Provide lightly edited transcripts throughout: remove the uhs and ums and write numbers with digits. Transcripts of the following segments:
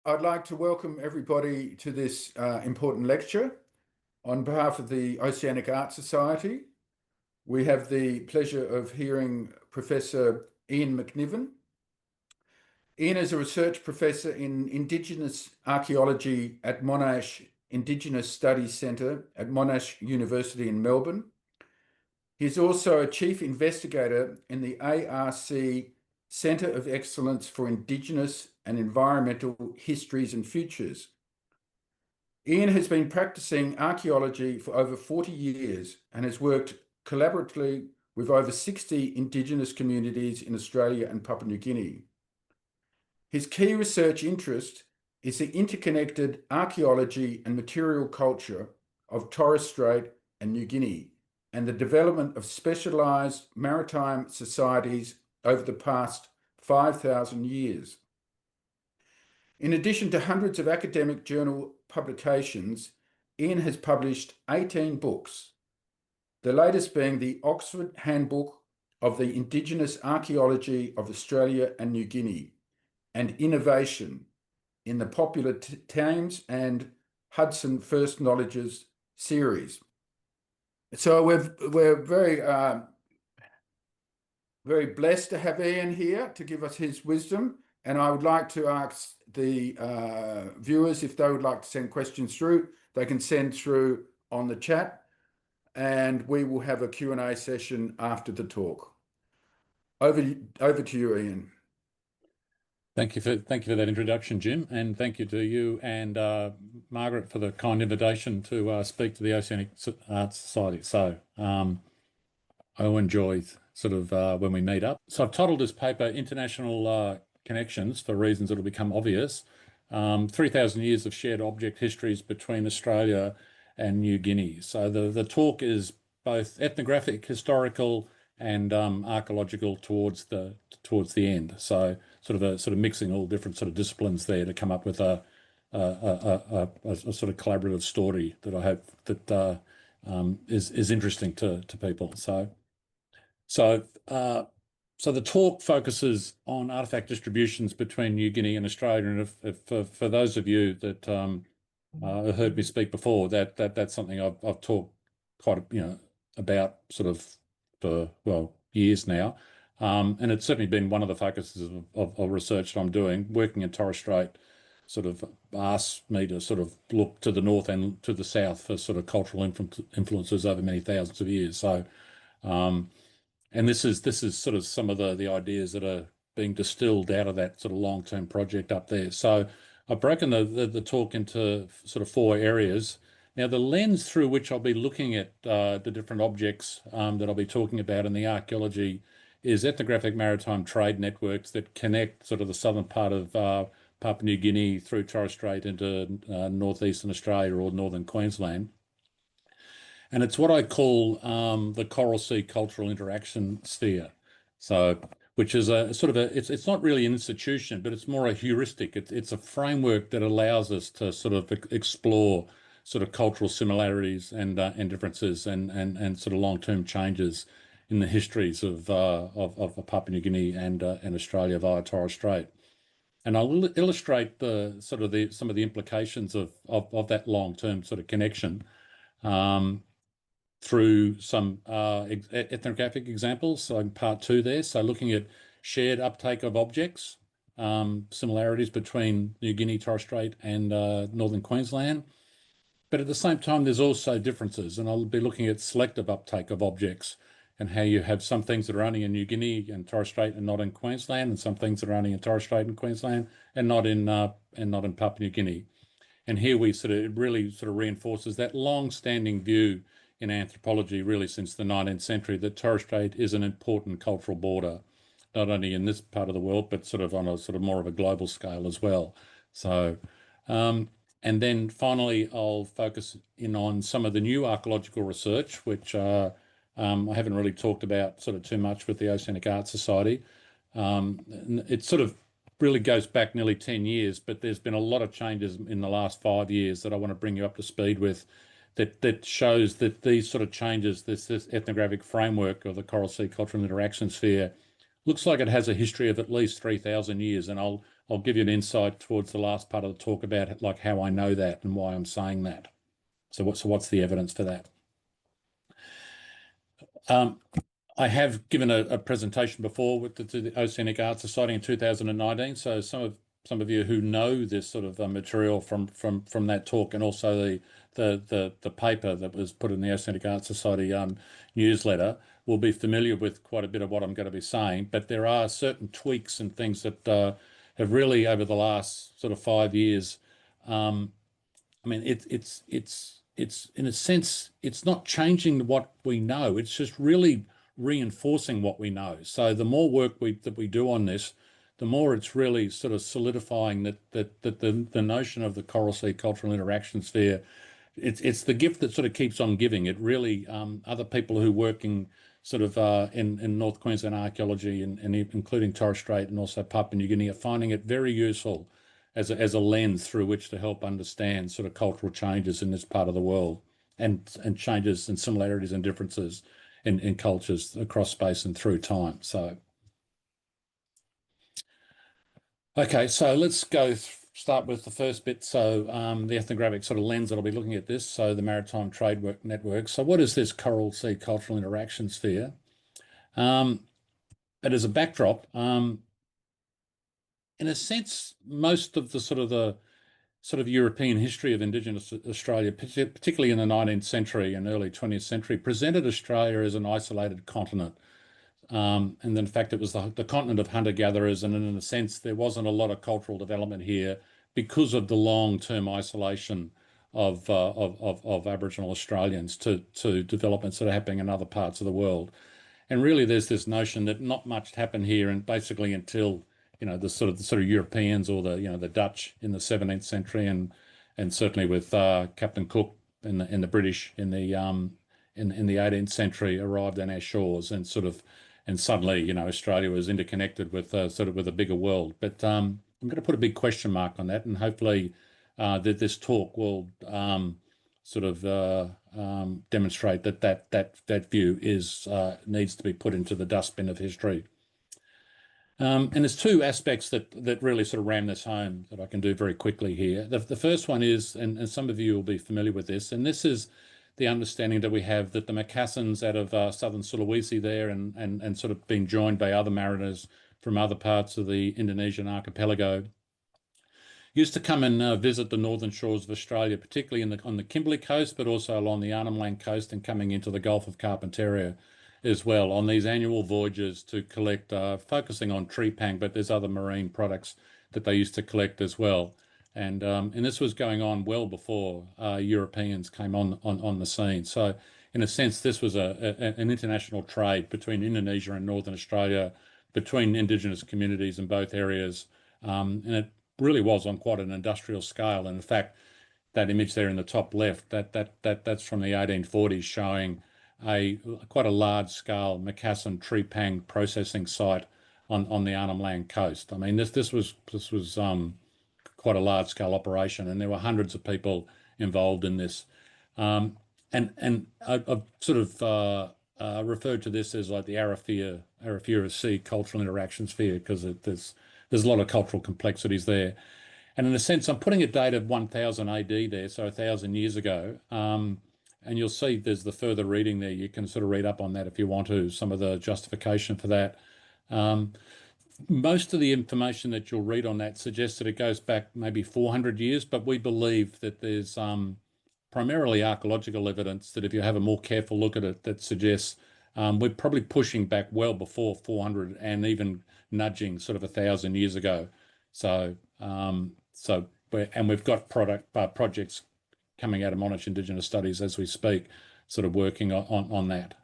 I'd like to welcome everybody to this important lecture. On behalf of the Oceanic Art Society, we have the pleasure of hearing Professor Ian McNiven. Ian is a research professor in Indigenous archaeology at Monash Indigenous Studies Centre at Monash University in Melbourne. He's also a chief investigator in the ARC Centre of Excellence for Indigenous and Environmental Histories and Futures. Ian has been practicing archaeology for over 40 years and has worked collaboratively with over 60 Indigenous communities in Australia and Papua New Guinea. His key research interest is the interconnected archaeology and material culture of Torres Strait and New Guinea and the development of specialised maritime societies over the past 5,000 years. In addition to hundreds of academic journal publications, Ian has published 18 books, the latest being the Oxford Handbook of the Indigenous Archaeology of Australia and New Guinea and Innovation in the popular Thames and Hudson First Knowledges series. So we're very blessed to have Ian here to give us his wisdom. And I would like to ask the viewers if they would like to send questions through, they can send through on the chat, and we will have a Q&A session after the talk. Over to you, Ian. Thank you for that introduction, Jim, and thank you to you and Margaret for the kind invitation to speak to the Oceanic Art Society. So I enjoy sort of when we meet up. So I've titled this paper International Connections, for reasons that will become obvious, 3,000 years of shared object histories between Australia and New Guinea. So the talk is both ethnographic, historical, and archaeological towards the end. So sort of mixing all different sort of disciplines there to come up with a sort of collaborative story that I hope that is interesting to people. So the talk focuses on artifact distributions between New Guinea and Australia, and if for those of you that heard me speak before, that's something I've talked quite about sort of for years now, and it's certainly been one of the focuses of research that I'm doing. Working in Torres Strait sort of asked me to sort of look to the north and to the south for sort of cultural influences over many thousands of years. So. And this is sort of some of the ideas that are being distilled out of that sort of long-term project up there. So I've broken the talk into sort of 4 areas. Now, the lens through which I'll be looking at the different objects that I'll be talking about in the archaeology is ethnographic maritime trade networks that connect sort of the southern part of Papua New Guinea through Torres Strait into northeastern Australia or northern Queensland. And it's what I call the Coral Sea Cultural Interaction Sphere. So, which is a sort of it's not really an institution, but it's more a heuristic. It's a framework that allows us to sort of explore sort of cultural similarities and differences and sort of long-term changes in the histories of Papua New Guinea and Australia via Torres Strait. And I'll illustrate some of the implications of that long-term sort of connection through some ethnographic examples. So in part 2 there, so looking at shared uptake of objects, similarities between New Guinea, Torres Strait and northern Queensland. But at the same time, there's also differences, and I'll be looking at selective uptake of objects and how you have some things that are only in New Guinea and Torres Strait and not in Queensland, and some things that are only in Torres Strait and Queensland and not in Papua New Guinea. And here it really sort of reinforces that long-standing view in anthropology, really since the 19th century, that Torres Strait is an important cultural border, not only in this part of the world, but sort of on a sort of more of a global scale as well. So, and then finally, I'll focus in on some of the new archaeological research, which I haven't really talked about sort of too much with the Oceanic Art Society. It sort of really goes back nearly 10 years, but there's been a lot of changes in the last 5 years that I want to bring you up to speed with, that shows that these sort of changes, this ethnographic framework of the Coral Sea Cultural Interaction Sphere, looks like it has a history of at least 3,000 years. And I'll give you an insight towards the last part of the talk about like how I know that and why I'm saying that. So what's the evidence for that? I have given a presentation before to the Oceanic Art Society in 2019. So some of you who know this sort of material from that talk, and also the paper that was put in the Oceanic Art Society newsletter, will be familiar with quite a bit of what I'm going to be saying. But there are certain tweaks and things that have really, over the last sort of 5 years, I mean, it's in a sense, it's not changing what we know. It's just really reinforcing what we know. So the more work that we do on this, the more it's really sort of solidifying that the notion of the coral sea cultural interaction sphere, it's the gift that sort of keeps on giving. It really other people who working sort of in North Queensland archaeology and including Torres Strait and also Papua New Guinea are finding it very useful as a lens through which to help understand sort of cultural changes in this part of the world and changes and similarities and differences in cultures across space and through time. So, okay, so let's start with the first bit. So the ethnographic sort of lens that I'll be looking at this. So the Maritime Trade Network. So what is this coral sea cultural interaction sphere? But as a backdrop, in a sense, most of the sort of European history of Indigenous Australia, particularly in the 19th century and early 20th century, presented Australia as an isolated continent. And then, in fact, it was the continent of hunter-gatherers, and in a sense, there wasn't a lot of cultural development here because of the long-term isolation of Aboriginal Australians to developments that are happening in other parts of the world. And really, there's this notion that not much happened here, and basically until the sort of Europeans or the Dutch in the 17th century, and certainly with Captain Cook and the British in the 18th century arrived on our shores, and suddenly Australia was interconnected with with a bigger world. But I'm going to put a big question mark on that, and hopefully that this talk will demonstrate that view needs to be put into the dustbin of history. And there's two aspects that really sort of ram this home that I can do very quickly here. The first one is, and some of you will be familiar with this, and this is the understanding that we have that the Macassans out of southern Sulawesi there and sort of being joined by other mariners from other parts of the Indonesian archipelago used to come and visit the northern shores of Australia, particularly on the Kimberley coast, but also along the Arnhem Land coast and coming into the Gulf of Carpentaria as well on these annual voyages to collect, focusing on trepang, but there's other marine products that they used to collect as well. And this was going on well before Europeans came on the scene. So in a sense, this was an international trade between Indonesia and Northern Australia, between Indigenous communities in both areas. And it really was on quite an industrial scale. And in fact, that image there in the top left, that's from the 1840s, showing quite a large scale Macassan trepang processing site on the Arnhem Land coast. I mean, this was quite a large scale operation, and there were hundreds of people involved in this. And I've sort of referred to this as like the Arafura Sea cultural interaction sphere, because there's a lot of cultural complexities there. And in a sense, I'm putting a date of 1000 AD there, so 1,000 years ago. And you'll see there's the further reading there. You can sort of read up on that if you want to, some of the justification for that. Most of the information that you'll read on that suggests that it goes back maybe 400 years, but we believe that there's primarily archaeological evidence that if you have a more careful look at it, that suggests we're probably pushing back well before 400 and even nudging sort of 1,000 years ago. And we've got projects coming out of Monash Indigenous Studies as we speak, sort of working on that.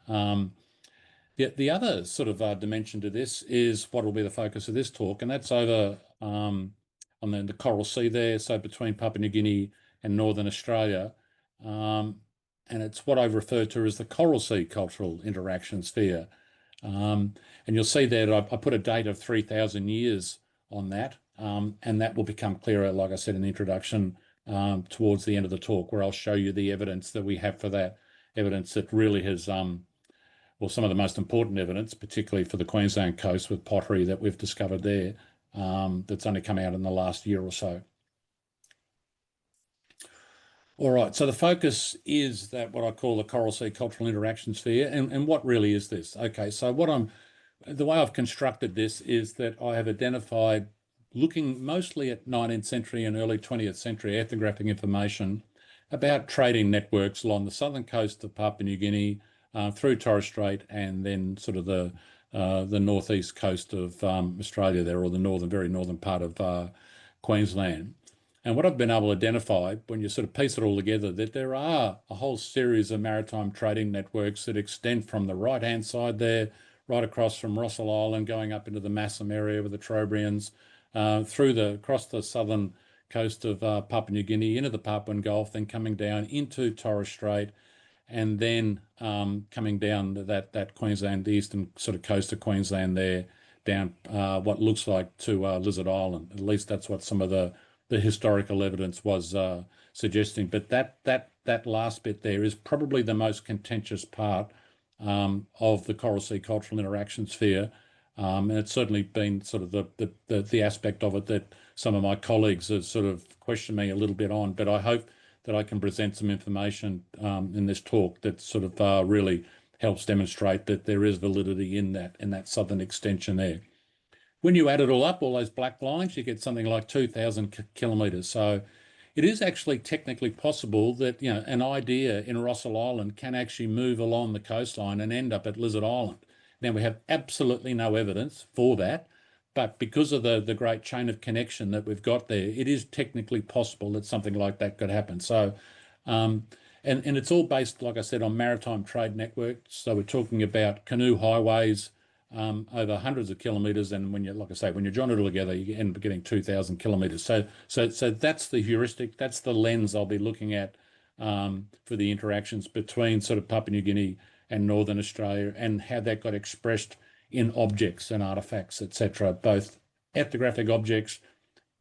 The other sort of dimension to this is what will be the focus of this talk, and that's over on the Coral Sea there, so between Papua New Guinea and Northern Australia. And it's what I've referred to as the Coral Sea cultural interaction sphere. And you'll see that I put a date of 3,000 years on that, and that will become clearer, like I said in the introduction, towards the end of the talk, where I'll show you the evidence that we have for that, evidence that really has or some of the most important evidence, particularly for the Queensland coast with pottery that we've discovered there, that's only come out in the last year or so. All right, so the focus is that what I call the Coral Sea Cultural Interaction Sphere. And what really is this? Okay, so the way I've constructed this is that I have identified, looking mostly at 19th century and early 20th century ethnographic information about trading networks along the southern coast of Papua New Guinea, through Torres Strait, and then sort of the northeast coast of Australia there, or the very northern part of Queensland. And what I've been able to identify, when you sort of piece it all together, that there are a whole series of maritime trading networks that extend from the right-hand side there, right across from Russell Island, going up into the Massam area with the Trobrians, across the southern coast of Papua New Guinea, into the Papuan Gulf, then coming down into Torres Strait, and then coming down that Queensland, the eastern sort of coast of Queensland there, down what looks like to Lizard Island. At least that's what some of the historical evidence was suggesting. But that last bit there is probably the most contentious part of the Coral Sea Cultural Interaction Sphere. And it's certainly been sort of the aspect of it that some of my colleagues have sort of questioned me a little bit on. But I hope that I can present some information in this talk that sort of really helps demonstrate that there is validity in that southern extension there. When you add it all up, all those black lines, you get something like 2,000 kilometres. So it is actually technically possible that, an idea in Russell Island can actually move along the coastline and end up at Lizard Island. Now, we have absolutely no evidence for that, but because of the great chain of connection that we've got there, it is technically possible that something like that could happen. So, and it's all based, like I said, on maritime trade networks. So we're talking about canoe highways, over hundreds of kilometres, and when you join it all together, you end up getting 2,000 kilometres. So that's the heuristic, that's the lens I'll be looking at for the interactions between sort of Papua New Guinea and Northern Australia, and how that got expressed in objects and artefacts, etc., both ethnographic objects,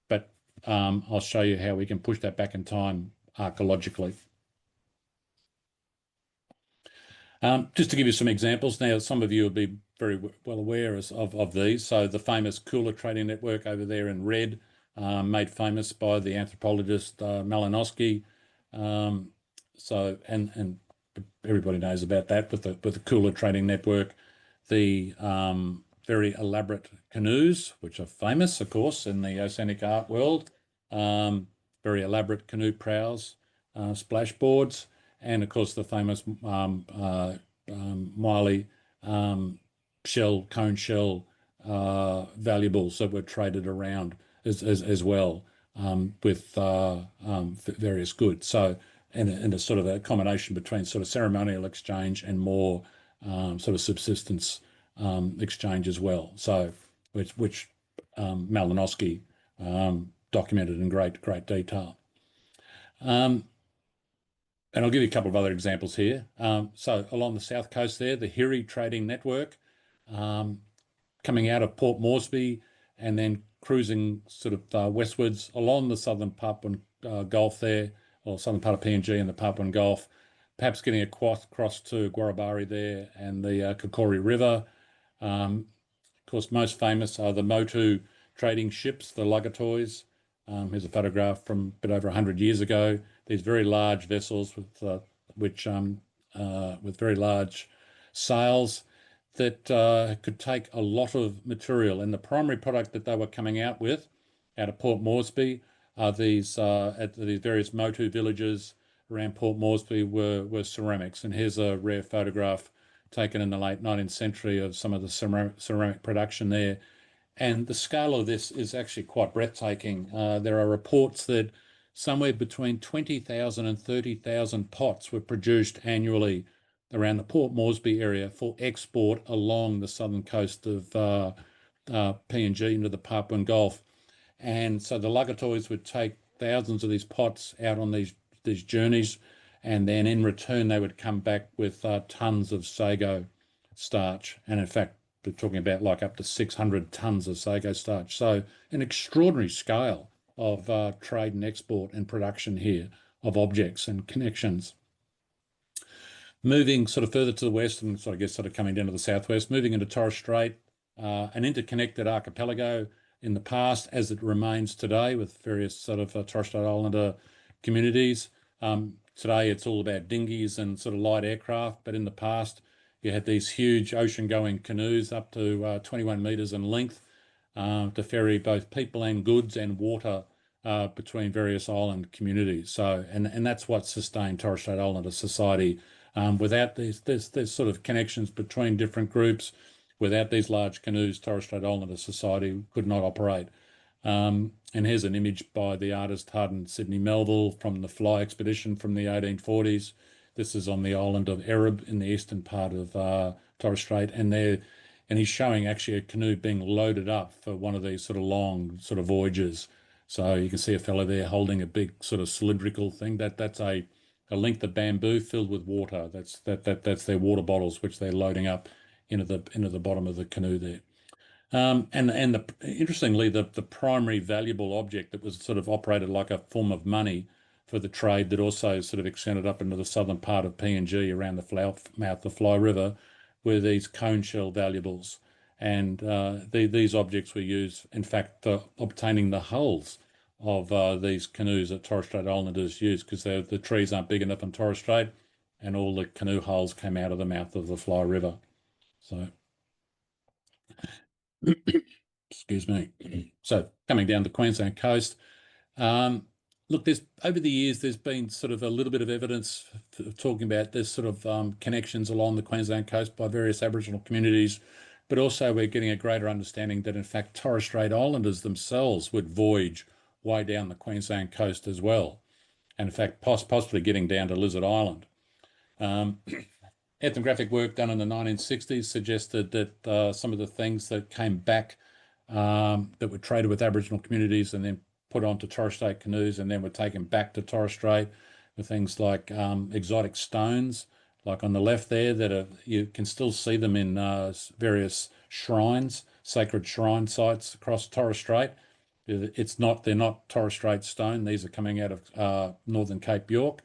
but I'll show you how we can push that back in time archaeologically. Just to give you some examples, now some of you will be very well aware of these. So the famous Cooler Trading Network over there in red, made famous by the anthropologist Malinowski. So everybody knows about that with the Cooler Trading Network. The very elaborate canoes, which are famous, of course, in the oceanic art world. Very elaborate canoe prows, splashboards, and of course the famous Miley cone shell valuables that were traded around as well, with various goods. So, and a sort of a combination between sort of ceremonial exchange and more sort of subsistence exchange as well. So, which Malinowski documented in great detail. And I'll give you a couple of other examples here. So along the south coast there, the Hiri Trading Network, coming out of Port Moresby and then cruising sort of westwards along the southern Papuan Gulf there, or southern part of PNG and the Papuan Gulf, perhaps getting across to Guarabari there and the Kokori River. Of course, most famous are the Motu trading ships, the Lugatoys. Here's a photograph from a bit over 100 years ago. These very large vessels with very large sails that could take a lot of material. And the primary product that they were coming out of Port Moresby, at these various Motu villages around Port Moresby were ceramics. And here's a rare photograph taken in the late 19th century of some of the ceramic production there. And the scale of this is actually quite breathtaking. There are reports that somewhere between 20,000 and 30,000 pots were produced annually around the Port Moresby area for export along the southern coast of PNG into the Papuan Gulf. And so the Lugatoys would take thousands of these pots out on these journeys, and then in return they would come back with tons of sago starch. And in fact, we're talking about like up to 600 tons of sago starch. So an extraordinary scale of trade and export and production here of objects and connections. Moving sort of further to the west and sort of, I guess, sort of coming down to the southwest, moving into Torres Strait, an interconnected archipelago in the past as it remains today with various sort of Torres Strait Islander communities. Today it's all about dinghies and sort of light aircraft, but in the past you had these huge ocean-going canoes up to 21 metres in length to ferry both people and goods and water between various island communities. So, and that's what sustained Torres Strait Islander society. Without these sort of connections between different groups, without these large canoes, Torres Strait Islander society could not operate. And here's an image by the artist Harden Sidney Melville from the Fly expedition from the 1840s. This is on the island of Ereb in the eastern part of Torres Strait, and he's showing actually a canoe being loaded up for one of these sort of long sort of voyages. So you can see a fellow there holding a big sort of cylindrical thing. That's a length of bamboo filled with water. That's their water bottles which they're loading up into the bottom of the canoe there. Interestingly, the primary valuable object that was sort of operated like a form of money for the trade that also sort of extended up into the southern part of PNG around the mouth of Fly River were these cone shell valuables. And these objects were used, in fact, for obtaining the hulls of these canoes that Torres Strait Islanders used, because the trees aren't big enough in Torres Strait, and all the canoe hulls came out of the mouth of the Fly River. So, excuse me. So coming down the Queensland coast, look, over the years, there's been sort of a little bit of evidence talking about this sort of connections along the Queensland coast by various Aboriginal communities, but also we're getting a greater understanding that in fact Torres Strait Islanders themselves would voyage way down the Queensland coast as well, and in fact possibly getting down to Lizard Island. Ethnographic work done in the 1960s suggested that some of the things that came back that were traded with Aboriginal communities and then put onto Torres Strait canoes and then were taken back to Torres Strait with things like exotic stones, like on the left there, that you can still see them in various shrines, sacred shrine sites across Torres Strait. They're not Torres Strait stone. These are coming out of northern Cape York.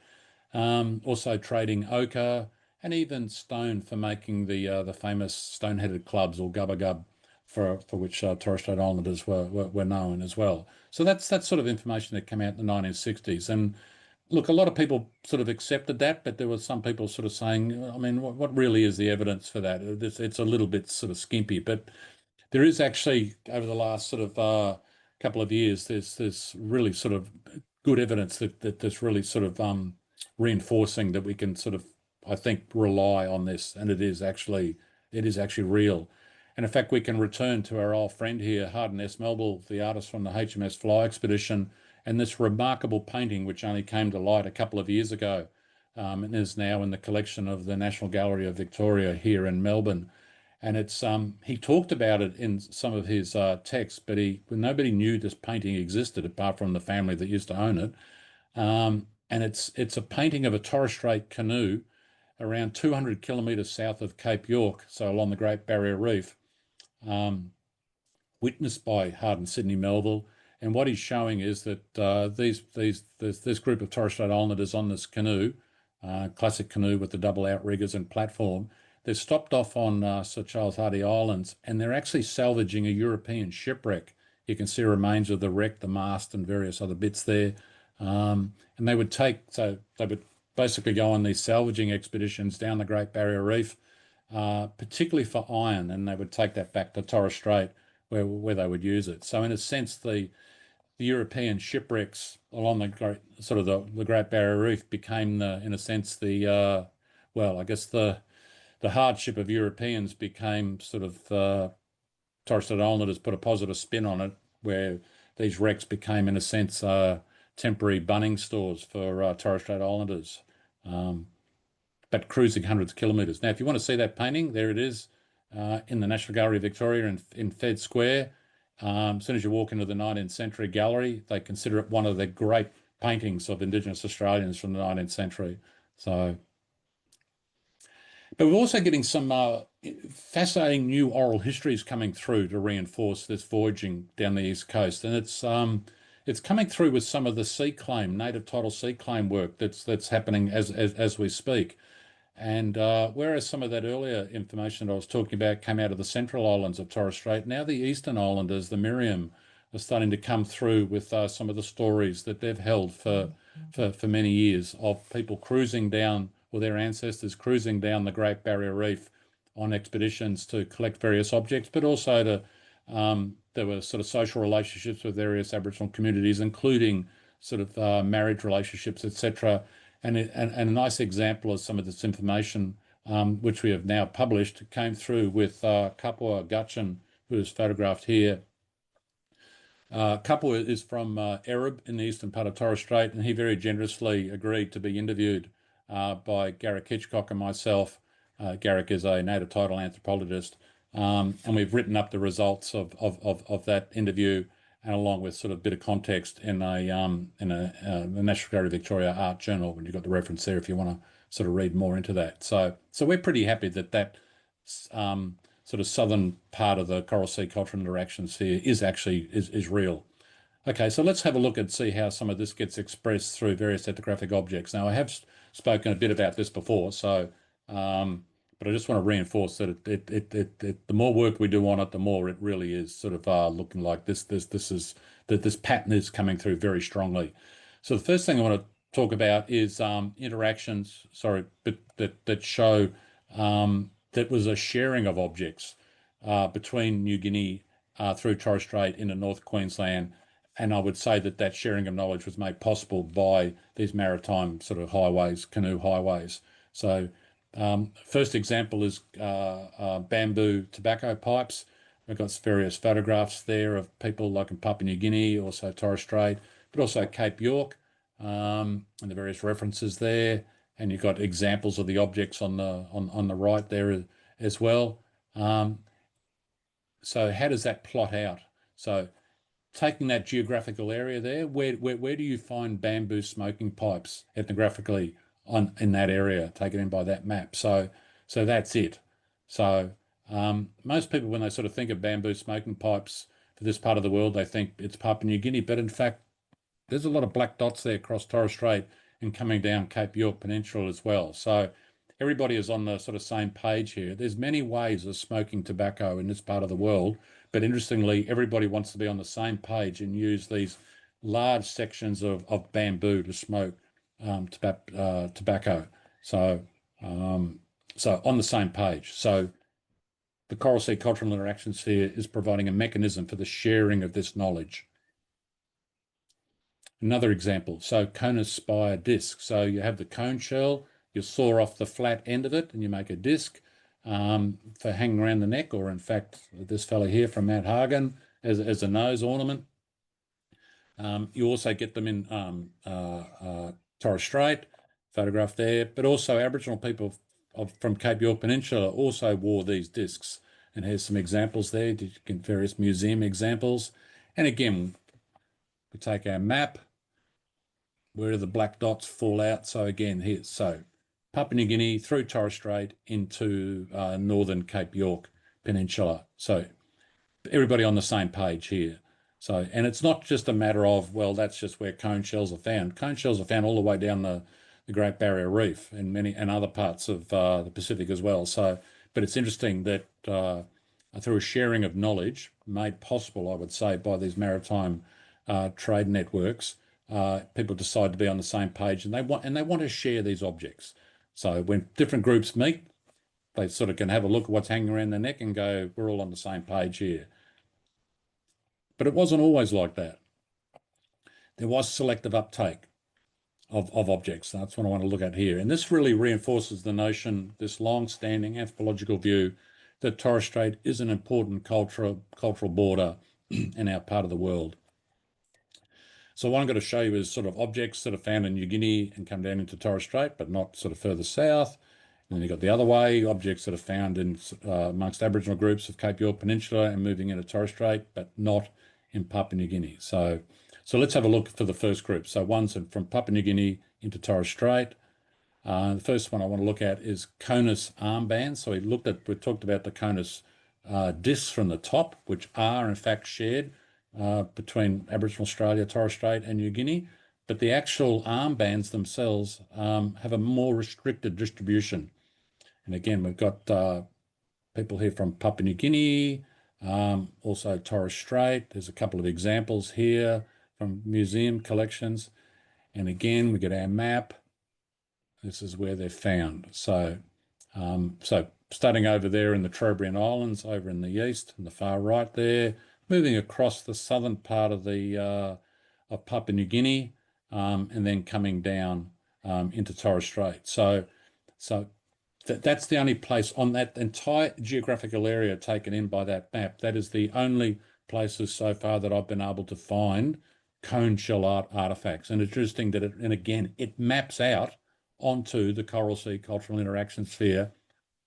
Also trading ochre and even stone for making the famous stone-headed clubs or gubba gub for which Torres Strait Islanders were known as well. So that's sort of information that came out in the 1960s. And look, a lot of people sort of accepted that, but there were some people sort of saying, I mean, what really is the evidence for that? It's a little bit sort of skimpy, but there is actually, over the last sort of couple of years, there's really sort of good evidence that there's really sort of reinforcing that we can sort of, I think, rely on this, and it is actually real. And in fact, we can return to our old friend here, Harden S. Melville, the artist from the HMS Fly expedition, and this remarkable painting, which only came to light a couple of years ago, and is now in the collection of the National Gallery of Victoria here in Melbourne. And it's he talked about it in some of his texts, but nobody knew this painting existed apart from the family that used to own it. And it's a painting of a Torres Strait canoe around 200 kilometres south of Cape York, so along the Great Barrier Reef, witnessed by Harden Sidney Melville. And what he's showing is that this group of Torres Strait Islanders on this canoe, classic canoe with the double outriggers and platform, they're stopped off on Sir Charles Hardy Islands, and they're actually salvaging a European shipwreck. You can see remains of the wreck, the mast, and various other bits there. And they would basically go on these salvaging expeditions down the Great Barrier Reef, particularly for iron, and they would take that back to Torres Strait where they would use it. So in a sense, the European shipwrecks along the Great Barrier Reef became in a sense the hardship of Europeans became sort of Torres Strait Islanders put a positive spin on it, where these wrecks became in a sense temporary bunning stores for Torres Strait Islanders, but cruising hundreds of kilometres. Now, if you want to see that painting, there it is in the National Gallery of Victoria in Fed Square. As soon as you walk into the 19th century gallery, they consider it one of the great paintings of Indigenous Australians from the 19th century. So, but we're also getting some fascinating new oral histories coming through to reinforce this voyaging down the east coast, and it's coming through with some of the sea claim, native title sea claim work that's happening as we speak. And whereas some of that earlier information that I was talking about came out of the central islands of Torres Strait, now the eastern islanders, the Miriam, are starting to come through with some of the stories that they've held for many years of people cruising down, or their ancestors cruising down the Great Barrier Reef on expeditions to collect various objects, but also to there were sort of social relationships with various Aboriginal communities, including sort of marriage relationships, etc. And a nice example of some of this information, which we have now published, came through with Kapua Gutchin, who is photographed here. Kapua is from Ereb in the eastern part of Torres Strait, and he very generously agreed to be interviewed by Garrick Hitchcock and myself. Garrick is a native title anthropologist, and we've written up the results of that interview, and along with sort of a bit of context in the National Gallery of Victoria Art Journal, when you've got the reference there if you want to sort of read more into that. So we're pretty happy that sort of southern part of the Coral Sea Cultural Interaction Sphere is actually is real. Okay, so let's have a look and see how some of this gets expressed through various ethnographic objects. Now, I have spoken a bit about this before, so but I just want to reinforce that the more work we do on it, the more it really is sort of looking like this pattern is coming through very strongly. So the first thing I want to talk about is interactions, that show that was a sharing of objects between New Guinea through Torres Strait into North Queensland. And I would say that sharing of knowledge was made possible by these maritime sort of highways, canoe highways. So first example is bamboo tobacco pipes. We've got various photographs there of people like in Papua New Guinea, also Torres Strait, but also Cape York, and the various references there. And you've got examples of the objects on the right there as well. So how does that plot out? So taking that geographical area there, where do you find bamboo smoking pipes ethnographically in that area, taken in by that map? So that's it. So most people, when they sort of think of bamboo smoking pipes for this part of the world, they think it's Papua New Guinea, but in fact, there's a lot of black dots there across Torres Strait and coming down Cape York Peninsula as well. So everybody is on the sort of same page here. There's many ways of smoking tobacco in this part of the world, but interestingly, everybody wants to be on the same page and use these large sections of bamboo to smoke tobacco. So on the same page. So the Coral Sea Cultural Interaction Sphere is providing a mechanism for the sharing of this knowledge. Another example, so conus spire disc. So you have the cone shell, you saw off the flat end of it and you make a disc for hanging around the neck, or in fact, this fellow here from Mount Hagen as a nose ornament. You also get them in Torres Strait, photographed there, but also Aboriginal people from Cape York Peninsula also wore these discs. And here's some examples there, you get various museum examples. And again, we take our map, where do the black dots fall out? So again, here, so Papua New Guinea through Torres Strait into northern Cape York Peninsula. So everybody on the same page here. So, and it's not just a matter of, well, that's just where cone shells are found. Cone shells are found all the way down the Great Barrier Reef and other parts of the Pacific as well. So, but it's interesting that through a sharing of knowledge made possible, I would say, by these maritime trade networks, people decide to be on the same page, and they want to share these objects. So when different groups meet, they sort of can have a look at what's hanging around their neck and go, we're all on the same page here. But it wasn't always like that. There was selective uptake of objects. That's what I want to look at here. And this really reinforces the notion, this long-standing anthropological view, that Torres Strait is an important cultural border in our part of the world. So what I'm going to show you is sort of objects that are found in New Guinea and come down into Torres Strait, but not sort of further south. And then you've got the other way, objects that are found in amongst Aboriginal groups of Cape York Peninsula and moving into Torres Strait, but not in Papua New Guinea. So let's have a look for the first group. So one's from Papua New Guinea into Torres Strait. The first one I want to look at is conus armbands. So we talked about the conus discs from the top, which are in fact shared between Aboriginal Australia, Torres Strait and New Guinea, but the actual armbands themselves have a more restricted distribution. And again, we've got people here from Papua New Guinea, also Torres Strait. There's a couple of examples here from museum collections. And again, we get our map. This is where they're found. So, starting over there in the Trobriand Islands, over in the east, in the far right there, moving across the southern part of the of Papua New Guinea, and then coming down into Torres Strait. So that's the only place on that entire geographical area taken in by that map. That is the only places so far that I've been able to find cone shell artifacts. And it's interesting that it maps out onto the Coral Sea Cultural Interaction Sphere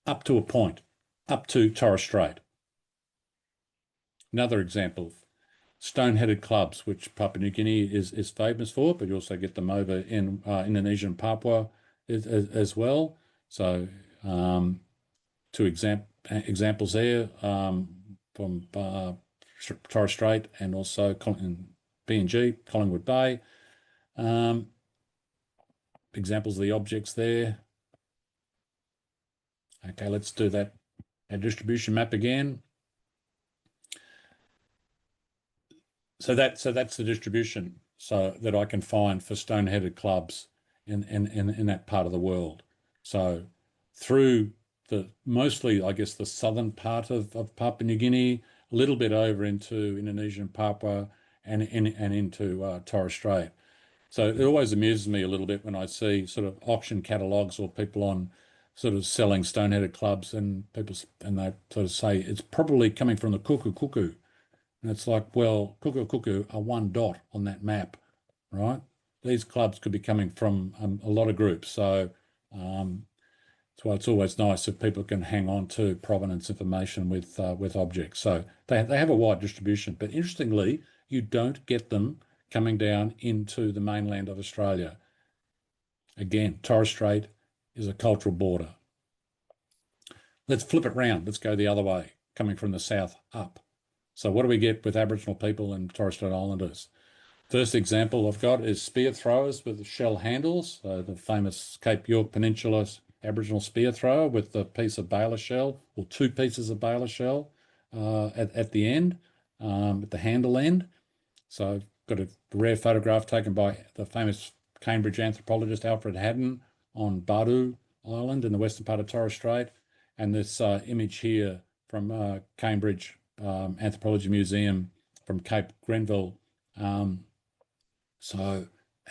up to a point, up to Torres Strait. Another example, stone-headed clubs, which Papua New Guinea is famous for, but you also get them over in Indonesia and Papua as well. So two examples there from Torres Strait and also PNG, Collingwood Bay. Examples of the objects there. Okay, let's do that. Our distribution map again. So that's the distribution so that I can find for stone-headed clubs in that part of the world. So through mostly, I guess, the southern part of Papua New Guinea, a little bit over into Indonesia and Papua and into Torres Strait. So it always amuses me a little bit when I see sort of auction catalogues or people on sort of selling stone-headed clubs and they sort of say it's probably coming from the Kuku. And it's like, well, Kuku are one dot on that map, right? These clubs could be coming from a lot of groups. So that's why it's always nice if people can hang on to provenance information with objects. So they have a wide distribution, but interestingly, you don't get them coming down into the mainland of Australia. Again, Torres Strait is a cultural border. Let's flip it round. Let's go the other way, coming from the south up. So what do we get with Aboriginal people and Torres Strait Islanders? First example I've got is spear throwers with shell handles. So the famous Cape York Peninsula Aboriginal spear thrower with the piece of baler shell, or two pieces of baler shell at the end, at the handle end. So I've got a rare photograph taken by the famous Cambridge anthropologist Alfred Haddon on Badu Island in the western part of Torres Strait. And this image here from Cambridge Anthropology Museum from Cape Grenville. And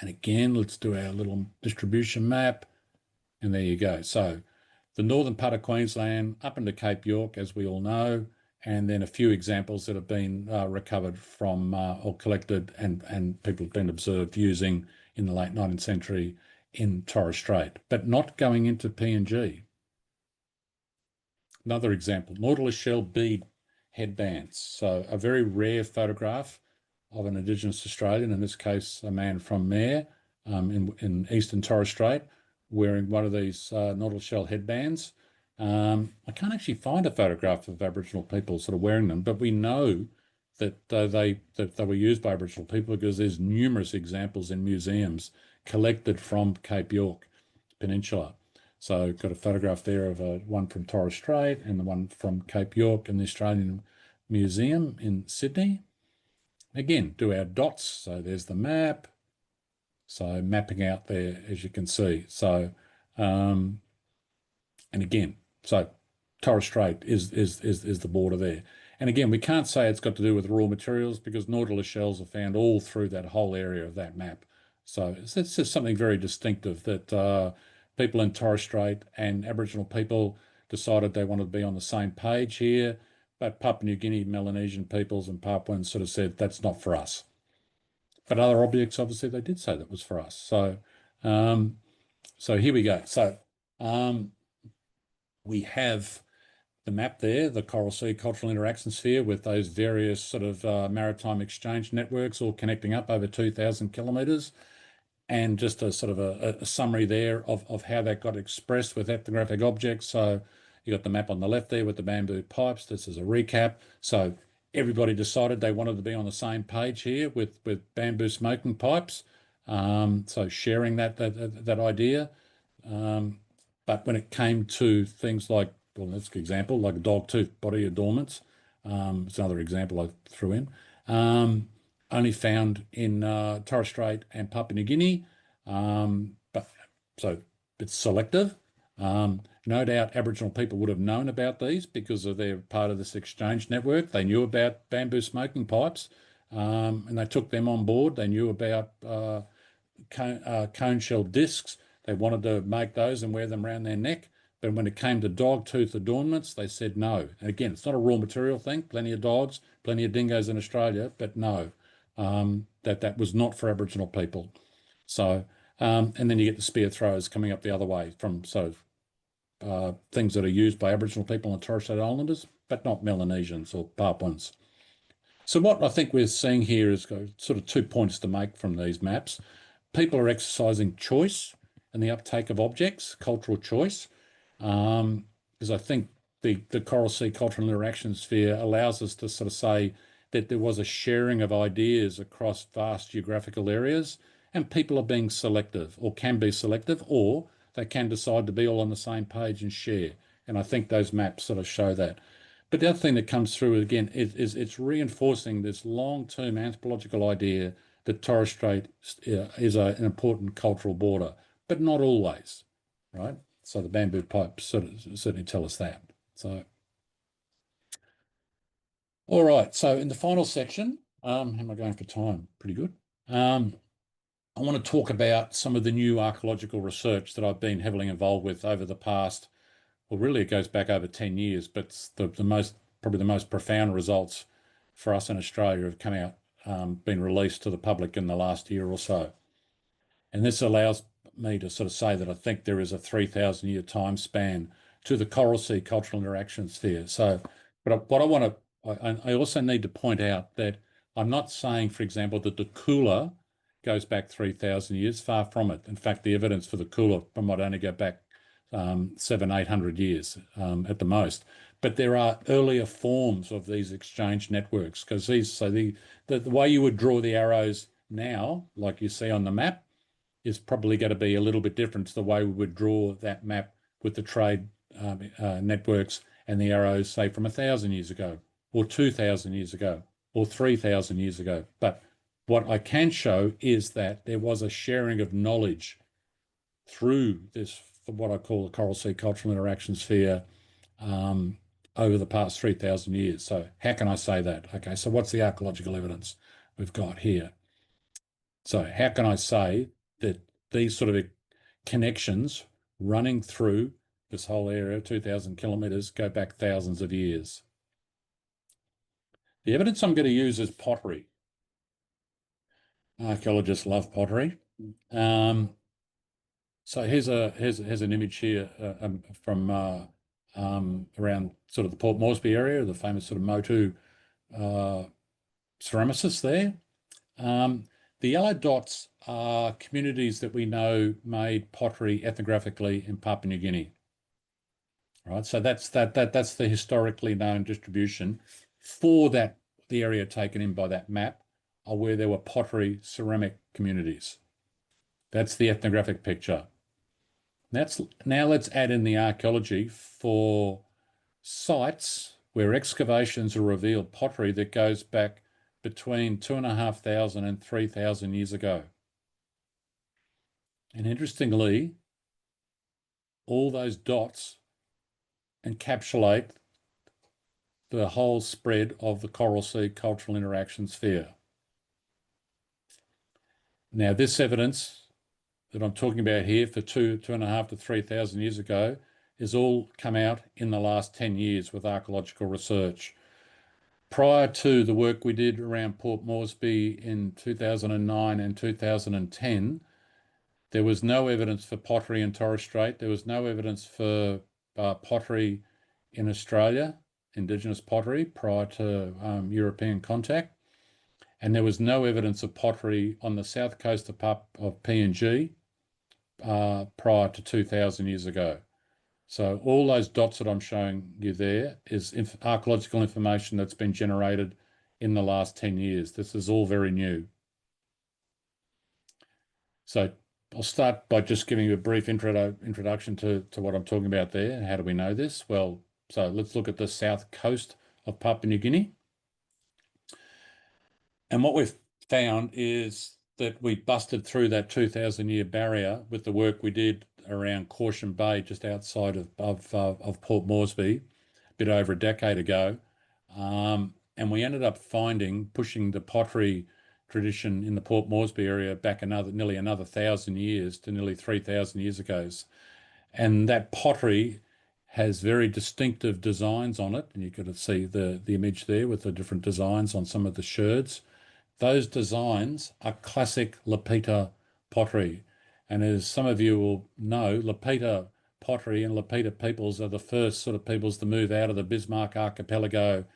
again, let's do our little distribution map. And there you go. So the northern part of Queensland up into Cape York, as we all know, and then a few examples that have been recovered from or collected and people have been observed using in the late 19th century in Torres Strait, but not going into PNG. Another example, Nautilus shell bead headbands. So a very rare photograph of an Indigenous Australian, in this case, a man from Mayor in eastern Torres Strait, wearing one of these Nautilus shell headbands. I can't actually find a photograph of Aboriginal people sort of wearing them, but we know that they were used by Aboriginal people because there's numerous examples in museums collected from Cape York Peninsula. So got a photograph there of one from Torres Strait and the one from Cape York in the Australian Museum in Sydney. Again, do our dots. So there's the map. So mapping out there, as you can see. So, and again, so Torres Strait is the border there. And again, we can't say it's got to do with raw materials because Nautilus shells are found all through that whole area of that map. So it's just something very distinctive that people in Torres Strait and Aboriginal people decided they wanted to be on the same page here, but Papua New Guinea, Melanesian peoples and Papuans sort of said, that's not for us. But other objects, obviously, they did say that was for us. So, so here we go. So we have the map there, the Coral Sea Cultural Interaction Sphere with those various sort of maritime exchange networks all connecting up over 2,000 kilometres. And just a sort of a summary there of how that got expressed with ethnographic objects. So you got the map on the left there with the bamboo pipes. This is a recap. So everybody decided they wanted to be on the same page here with bamboo smoking pipes. So sharing that idea. But when it came to things like, well, let's give an example, like a dog-tooth body adornments, it's another example I threw in, only found in Torres Strait and Papua New Guinea, but so it's selective. No doubt Aboriginal people would have known about these because of their part of this exchange network. They knew about bamboo smoking pipes, and they took them on board. They knew about cone shell discs. They wanted to make those and wear them around their neck. But when it came to dog tooth adornments, they said no. And again, it's not a raw material thing. Plenty of dogs, plenty of dingoes in Australia, but no, that was not for Aboriginal people. So, and then you get the spear throwers coming up the other way from things that are used by Aboriginal people and Torres Strait Islanders, but not Melanesians or Papuans. So what I think we're seeing here is sort of 2 points to make from these maps. People are exercising choice in the uptake of objects, cultural choice, because I think the Coral Sea Cultural Interaction Sphere allows us to sort of say that there was a sharing of ideas across vast geographical areas, and people are being selective, or can be selective, or they can decide to be all on the same page and share. And I think those maps sort of show that. But the other thing that comes through again is it's reinforcing this long-term anthropological idea that Torres Strait is an important cultural border, but not always, right? So the bamboo pipes certainly tell us that. So, all right. So in the final section, how am I going for time? Pretty good. I want to talk about some of the new archaeological research that I've been heavily involved with over the past, well, really it goes back over 10 years, but probably the most profound results for us in Australia have come out, been released to the public in the last year or so. And this allows me to sort of say that I think there is a 3,000-year time span to the Coral Sea Cultural Interaction Sphere. So, but what I also need to point out that I'm not saying, for example, that the Kula goes back 3,000 years, far from it. In fact, the evidence for the Kula might only go back 700-800 years at the most. But there are earlier forms of these exchange networks, because the way you would draw the arrows now, like you see on the map, is probably going to be a little bit different to the way we would draw that map with the trade networks and the arrows, say, from 1,000 years ago, or 2,000 years ago, or 3,000 years ago. But what I can show is that there was a sharing of knowledge through this, what I call the Coral Sea Cultural Interaction Sphere, over the past 3,000 years. So how can I say that? Okay, so what's the archaeological evidence we've got here? So how can I say that these sort of connections running through this whole area, 2,000 kilometres, go back thousands of years? The evidence I'm going to use is pottery. Archaeologists love pottery. So here's an image here from around sort of the Port Moresby area, the famous sort of Motu ceramicist there. The yellow dots are communities that we know made pottery ethnographically in Papua New Guinea. Right, so that's the historically known distribution for the area taken in by that map, are where there were pottery ceramic communities. That's the ethnographic picture. Now let's add in the archaeology for sites where excavations have revealed pottery that goes back between 2,500 and 3,000 years ago. And interestingly, all those dots encapsulate the whole spread of the Coral Sea Cultural Interaction Sphere. Now, this evidence that I'm talking about here for 2,500 to 3,000 years ago is all come out in the last 10 years with archaeological research. Prior to the work we did around Port Moresby in 2009 and 2010, there was no evidence for pottery in Torres Strait. There was no evidence for pottery in Australia, Indigenous pottery, prior to European contact. And there was no evidence of pottery on the south coast of PNG prior to 2,000 years ago. So all those dots that I'm showing you there is archaeological information that's been generated in the last 10 years. This is all very new. So I'll start by just giving you a brief introduction to what I'm talking about there. How do we know this? Well, so let's look at the south coast of Papua New Guinea. And what we've found is that we busted through that 2,000-year barrier with the work we did around Caution Bay, just outside of Port Moresby, a bit over a decade ago. And we ended up pushing the pottery tradition in the Port Moresby area back nearly another 1,000 years to nearly 3,000 years ago. And that pottery has very distinctive designs on it. And you could see the image there with the different designs on some of the sherds. Those designs are classic Lapita pottery. And as some of you will know, Lapita pottery and Lapita peoples are the first sort of peoples to move out of the Bismarck archipelago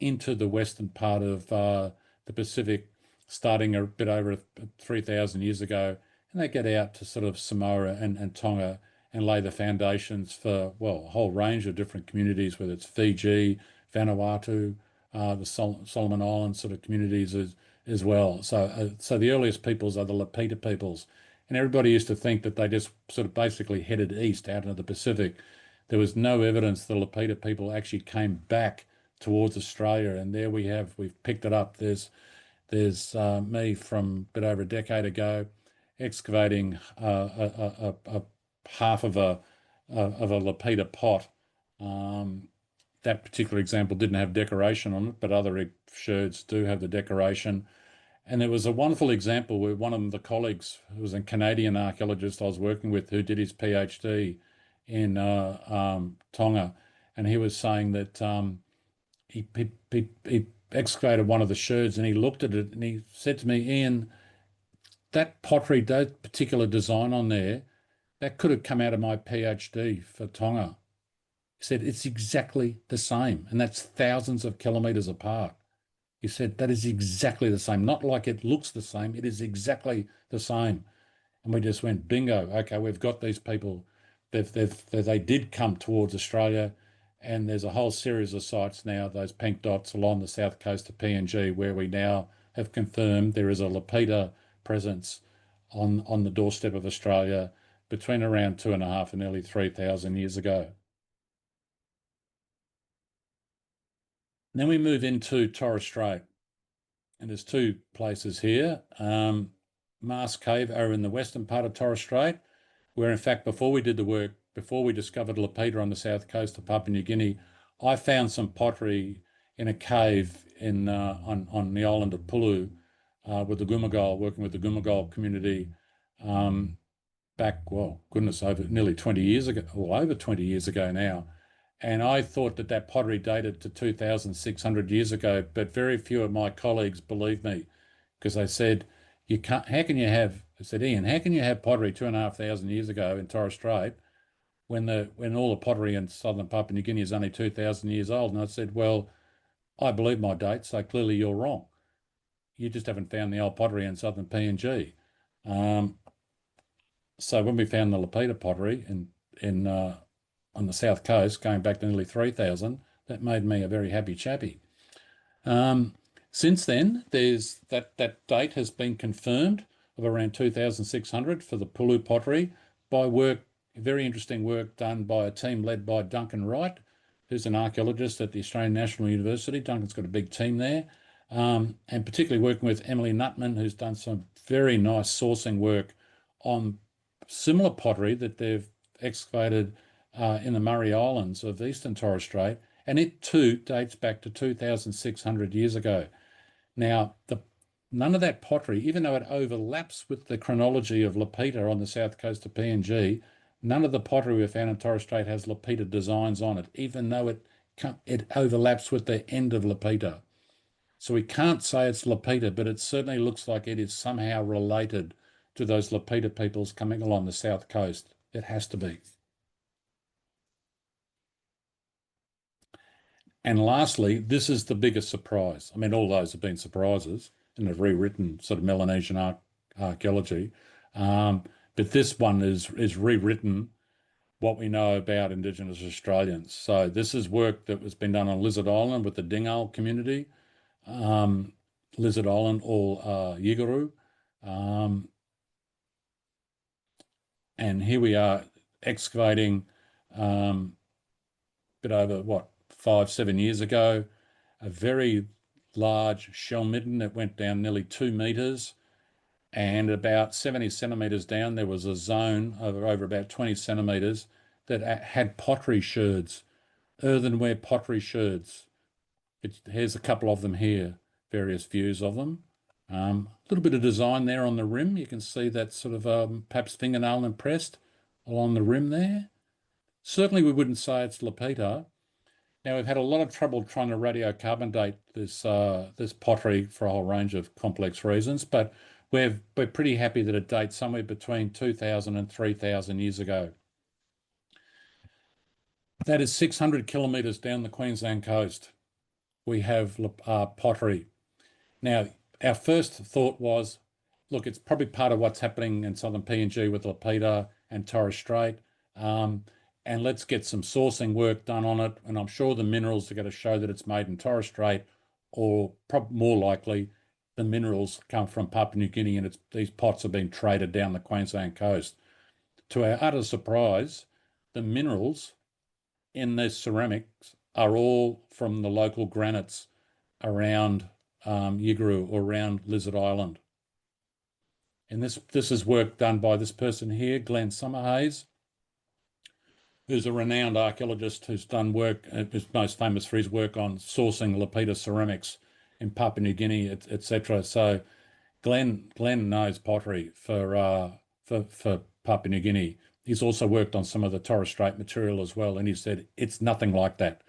into the western part of the Pacific, starting a bit over 3,000 years ago. And they get out to sort of Samoa and Tonga and lay the foundations for, well, a whole range of different communities, whether it's Fiji, Vanuatu, the Solomon Islands sort of communities as well. So the earliest peoples are the Lapita peoples. And everybody used to think that they just sort of basically headed east out into the Pacific. There was no evidence the Lapita people actually came back towards Australia. And there we've picked it up. There's me from a bit over a decade ago excavating a half of a Lapita pot. That particular example didn't have decoration on it, but other sherds do have the decoration. And there was a wonderful example where one of the colleagues, who was a Canadian archaeologist I was working with, who did his PhD in Tonga, and he was saying that he excavated one of the sherds and he looked at it and he said to me, Ian, that pottery, that particular design on there, that could have come out of my PhD for Tonga. He said, it's exactly the same. And that's thousands of kilometres apart. He said, that is exactly the same. Not like it looks the same. It is exactly the same. And we just went, bingo. Okay, we've got these people. They did come towards Australia. And there's a whole series of sites now, those pink dots along the south coast of PNG, where we now have confirmed there is a Lapita presence on the doorstep of Australia between around 2,500 and nearly 3,000 years ago. And then we move into Torres Strait, and there's two places here. Mars Cave are in the western part of Torres Strait, where in fact, before we did the work, before we discovered Lapita on the south coast of Papua New Guinea, I found some pottery in a cave on the island of Pulu with the Gumagol, working with the Gumagol community back, well, goodness, over nearly 20 years ago, or over 20 years ago now. And I thought that pottery dated to 2,600 years ago, but very few of my colleagues believed me, because they said, I said, Ian, how can you have pottery 2,500 years ago in Torres Strait when all the pottery in southern Papua New Guinea is only 2,000 years old? And I said, well, I believe my dates, so clearly you're wrong. You just haven't found the old pottery in southern PNG. So when we found the Lapita pottery on the south coast, going back to nearly 3,000, that made me a very happy chappy. Since then, there's that date has been confirmed of around 2,600 for the Pulu pottery by very interesting work done by a team led by Duncan Wright, who's an archaeologist at the Australian National University. Duncan's got a big team there, and particularly working with Emily Nutman, who's done some very nice sourcing work on similar pottery that they've excavated in the Murray Islands of eastern Torres Strait, and it too dates back to 2,600 years ago. Now, none of that pottery, even though it overlaps with the chronology of Lapita on the south coast of PNG, none of the pottery we found in Torres Strait has Lapita designs on it, even though it overlaps with the end of Lapita. So we can't say it's Lapita, but it certainly looks like it is somehow related to those Lapita peoples coming along the south coast. It has to be. And lastly, this is the biggest surprise. I mean, all those have been surprises and have rewritten sort of Melanesian archaeology. But this one is rewritten what we know about Indigenous Australians. So this is work that has been done on Lizard Island with the Dingal community, Lizard Island or Yigaru. And here we are excavating a bit over, what, 5-7 years ago, a very large shell midden that went down nearly 2 metres, and about 70 centimetres down there was a zone over about 20 centimetres that had pottery sherds, earthenware pottery sherds. Here's a couple of them here, various views of them. A little bit of design there on the rim. You can see that sort of perhaps fingernail impressed along the rim there. Certainly we wouldn't say it's lapita. Now, we've had a lot of trouble trying to radiocarbon date this pottery for a whole range of complex reasons, but we're pretty happy that it dates somewhere between 2,000 and 3,000 years ago. That is 600 kilometres down the Queensland coast. We have pottery. Now, our first thought was, look, it's probably part of what's happening in southern PNG with lapita and Torres Strait. And let's get some sourcing work done on it. And I'm sure the minerals are going to show that it's made in Torres Strait, or probably more likely the minerals come from Papua New Guinea, and these pots have been traded down the Queensland coast. To our utter surprise, the minerals in this ceramics are all from the local granites around Yiguru or around Lizard Island. And this is work done by this person here, Glenn Summerhays, who's a renowned archaeologist who's done work, is most famous for his work on sourcing lapita ceramics in Papua New Guinea, etc. So Glenn knows pottery for Papua New Guinea. He's also worked on some of the Torres Strait material as well, and he said it's nothing like that.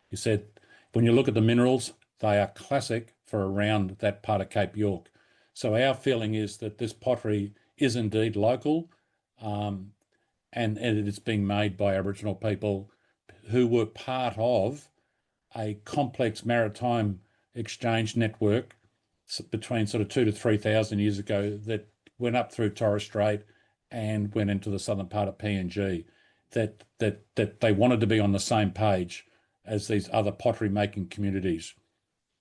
He said when you look at the minerals, they are classic for around that part of Cape York. So our feeling is that this pottery is indeed local, and it is being made by Aboriginal people who were part of a complex maritime exchange network between sort of 2,000 to 3,000 years ago that went up through Torres Strait and went into the southern part of PNG, that they wanted to be on the same page as these other pottery making communities.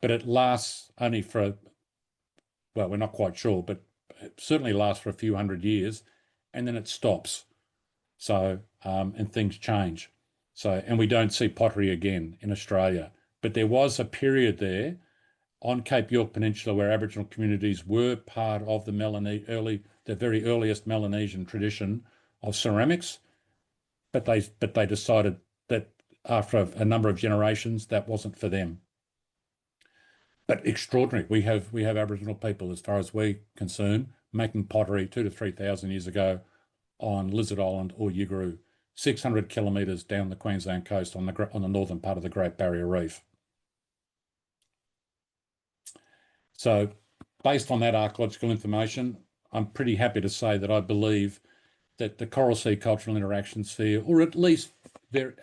But it lasts only for, well, we're not quite sure, but it certainly lasts for a few hundred years, and then it stops. So, and things change. So, and we don't see pottery again in Australia. But there was a period there on Cape York Peninsula where Aboriginal communities were part of the very earliest Melanesian tradition of ceramics, but they decided that after a number of generations that wasn't for them. But extraordinary. We have Aboriginal people, as far as we're concerned, making pottery 2,000 to 3,000 years ago on Lizard Island or Yiguru, 600 kilometres down the Queensland coast on the northern part of the Great Barrier Reef. So based on that archaeological information, I'm pretty happy to say that I believe that the Coral Sea Cultural Interaction Sphere, or at least they're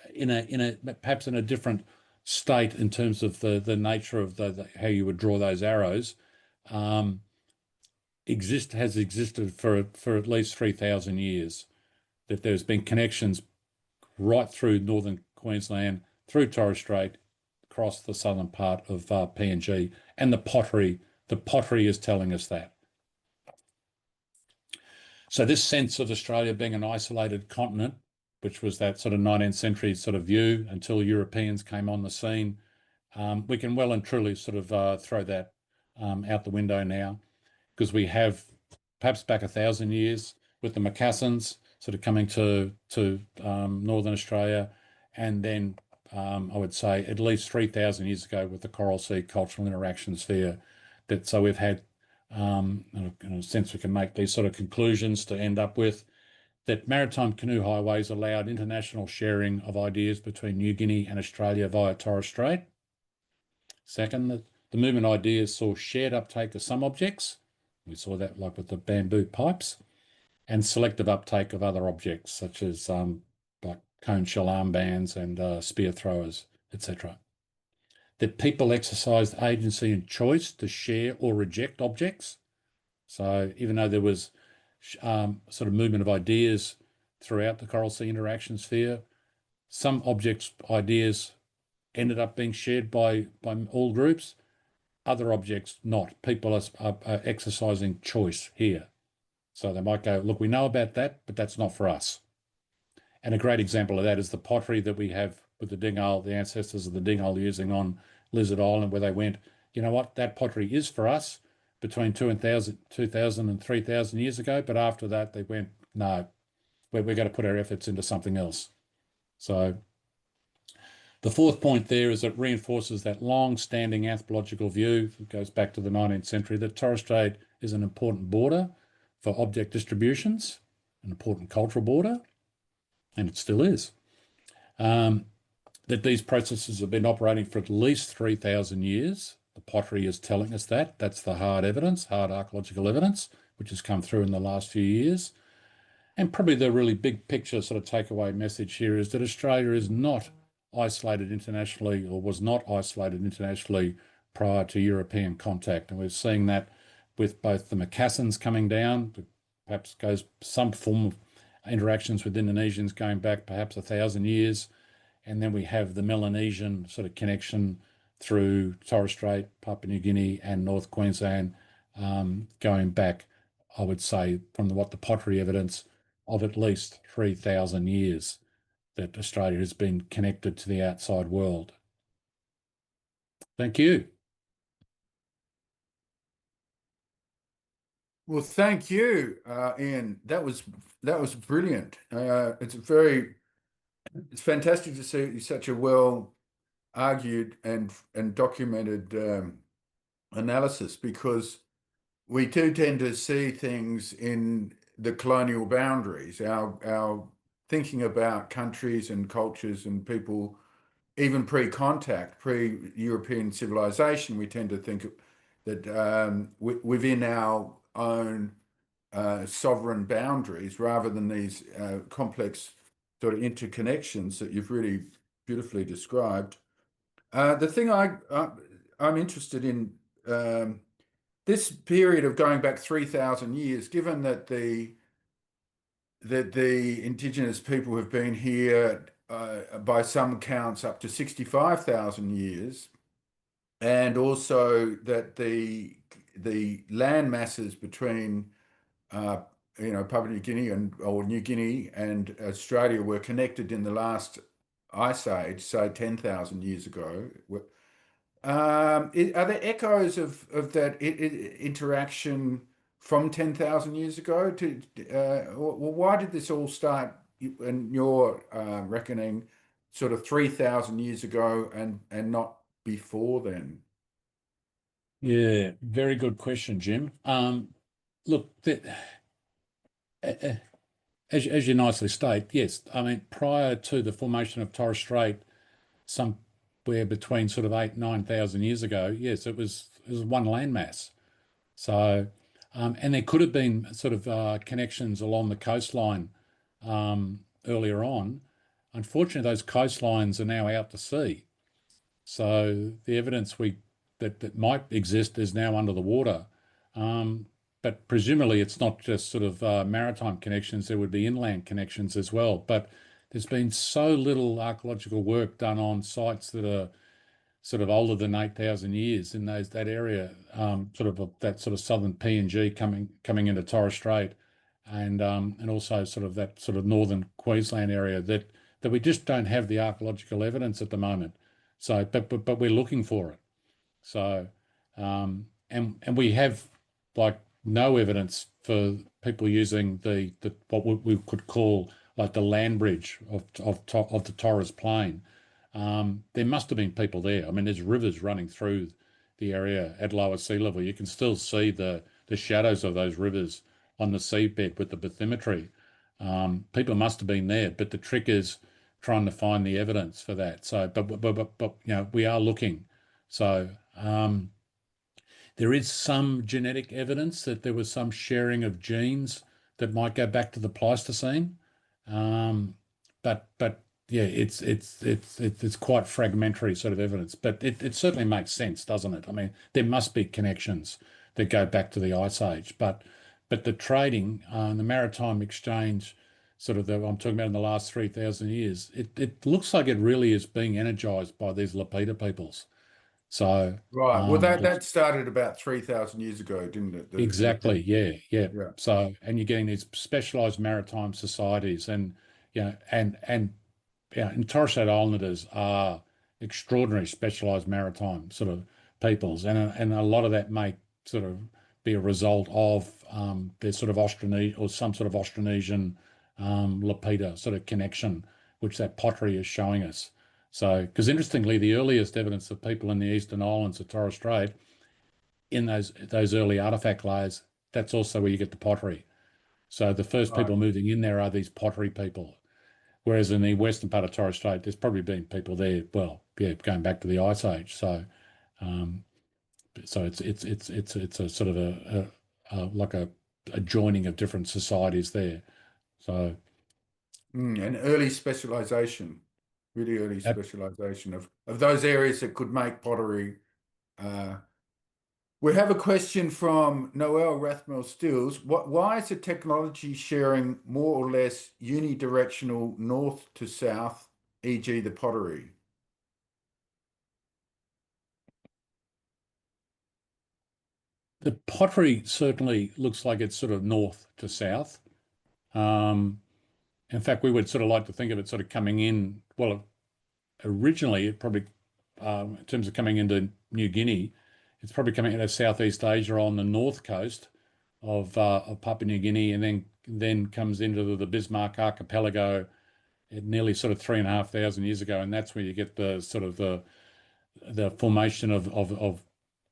perhaps in a different state in terms of the nature of how you would draw those arrows, has existed for at least 3,000 years. That there's been connections right through northern Queensland, through Torres Strait, across the southern part of PNG, and the pottery is telling us that. So this sense of Australia being an isolated continent, which was that sort of 19th century sort of view until Europeans came on the scene, we can well and truly sort of throw that out the window now, because we have perhaps back 1,000 years with the Macassans sort of coming to Northern Australia, and then I would say at least 3,000 years ago with the Coral Sea Cultural Interaction Sphere. So we've had, in a sense, we can make these sort of conclusions to end up with that maritime canoe highways allowed international sharing of ideas between New Guinea and Australia via Torres Strait. Second, that the movement ideas saw shared uptake of some objects. We saw that like with the bamboo pipes, and selective uptake of other objects such as like cone shell armbands and spear throwers, etc. That people exercised agency and choice to share or reject objects. So even though there was sort of movement of ideas throughout the Coral Sea Interaction Sphere, some objects, ideas ended up being shared by all groups, other objects not. People are exercising choice here. So they might go, look, we know about that, but that's not for us. And a great example of that is the pottery that we have with the Dingle, the ancestors of the Dingle using on Lizard Island, where they went, you know what, that pottery is for us between 2,000 and 3,000 years ago. But after that, they went, no, we're going to put our efforts into something else. So the fourth point there is it reinforces that long-standing anthropological view that goes back to the 19th century that Torres Strait is an important border for object distributions, an important cultural border, and it still is. That these processes have been operating for at least 3,000 years. The pottery is telling us that. That's the hard evidence, hard archaeological evidence, which has come through in the last few years. And probably the really big picture sort of takeaway message here is that Australia is not isolated internationally, or was not isolated internationally prior to European contact. And we're seeing that with both the Macassans coming down, perhaps goes some form of interactions with Indonesians going back perhaps 1,000 years. And then we have the Melanesian sort of connection through Torres Strait, Papua New Guinea and North Queensland, going back, I would say, from what the pottery evidence of at least 3,000 years that Australia has been connected to the outside world. Thank you. Well, thank you, Ian. That was brilliant. It's fantastic to see such a well argued and documented analysis, because we do tend to see things in the colonial boundaries. Our thinking about countries and cultures and people, even pre-contact, pre-European civilization, we tend to think that within our own sovereign boundaries, rather than these complex sort of interconnections that you've really beautifully described. The thing I'm interested in, this period of going back 3,000 years, given that the Indigenous people have been here by some counts up to 65,000 years, and also that the land masses between Papua New Guinea or New Guinea and Australia were connected in the last ice age, say 10,000 years ago. Are there echoes of that interaction from 10,000 years ago? Why did this all start, in your reckoning, sort of 3,000 years ago and not before then? Yeah, very good question, Jim. Look, as you nicely state, yes, I mean, prior to the formation of Torres Strait, somewhere between sort of 9,000 years ago, yes, it was one landmass. So, and there could have been sort of connections along the coastline earlier on. Unfortunately, those coastlines are now out to sea. So the evidence that might exist is now under the water. But presumably it's not just sort of maritime connections, there would be inland connections as well. But there's been so little archaeological work done on sites that are sort of older than 8,000 years in that area, that sort of southern PNG coming into Torres Strait, and also sort of that sort of northern Queensland area that we just don't have the archaeological evidence at the moment. So, but we're looking for it. So, and we have like no evidence for people using the what we could call like the land bridge of the Torres Plain. There must have been people there. I mean, there's rivers running through the area at lower sea level. You can still see the shadows of those rivers on the seabed with the bathymetry. People must have been there, but the trick is trying to find the evidence for that. So, but we are looking. So, there is some genetic evidence that there was some sharing of genes that might go back to the Pleistocene. But yeah, it's quite fragmentary sort of evidence, but it certainly makes sense, doesn't it? I mean, there must be connections that go back to the Ice Age, but the trading, the maritime exchange, sort of I'm talking about in the last 3,000 years, it looks like it really is being energized by these Lapita peoples. So Right. Well, that started about 3,000 years ago, didn't it? exactly, yeah. Yeah. So, and you're getting these specialized maritime societies, and and Torres Strait Islanders are extraordinary specialised maritime sort of peoples, and a lot of that may sort of be a result of their sort of Austronesian or some sort of Austronesian Lapita sort of connection, which that pottery is showing us. So, because interestingly, the earliest evidence of people in the Eastern Islands of Torres Strait in those early artifact layers, that's also where you get the pottery. So the first Right. people moving in there are these pottery people. Whereas in the western part of Torres Strait, there's probably been people there, well, yeah, going back to the Ice Age. So, so it's a sort of like a joining of different societies there. So, And early specialization, really early specialization of those areas that could make pottery. Uh, we have a question from Noel Rathmel Stills. Why is the technology sharing more or less unidirectional north to south, e.g. the pottery? the pottery certainly looks like it's sort of north to south. Um, in fact, we would sort of like to think of it sort of coming in, well, originally it probably, in terms of coming into New Guinea, it's probably coming out of Southeast Asia on the north coast of Papua New Guinea, and then comes into the Bismarck Archipelago nearly sort of 3,500 years ago, and that's where you get the sort of the formation of the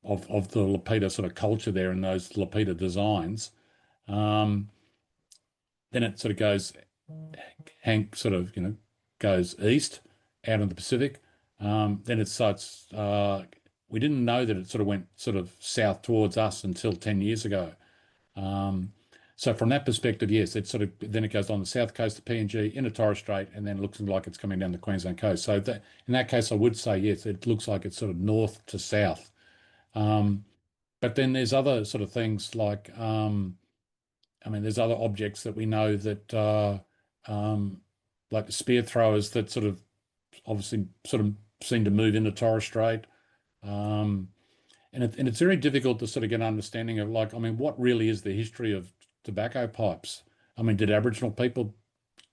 Lapita sort of culture there and those Lapita designs. Um, then it sort of goes, Hank sort of goes east out in the Pacific. Then it starts. We didn't know that it sort of went sort of south towards us until 10 years ago. So from that perspective, yes, it sort of then it goes on the south coast of PNG into Torres Strait, and then looks like it's coming down the Queensland coast. So that in that case, I would say yes, it looks like it's sort of north to south. But then there's other sort of things like, I mean, there's other objects that we know that, like the spear throwers that sort of obviously sort of seem to move into Torres Strait. Um, and it's very difficult to sort of get an understanding of, like, I mean, what really is the history of tobacco pipes? I mean, did Aboriginal people,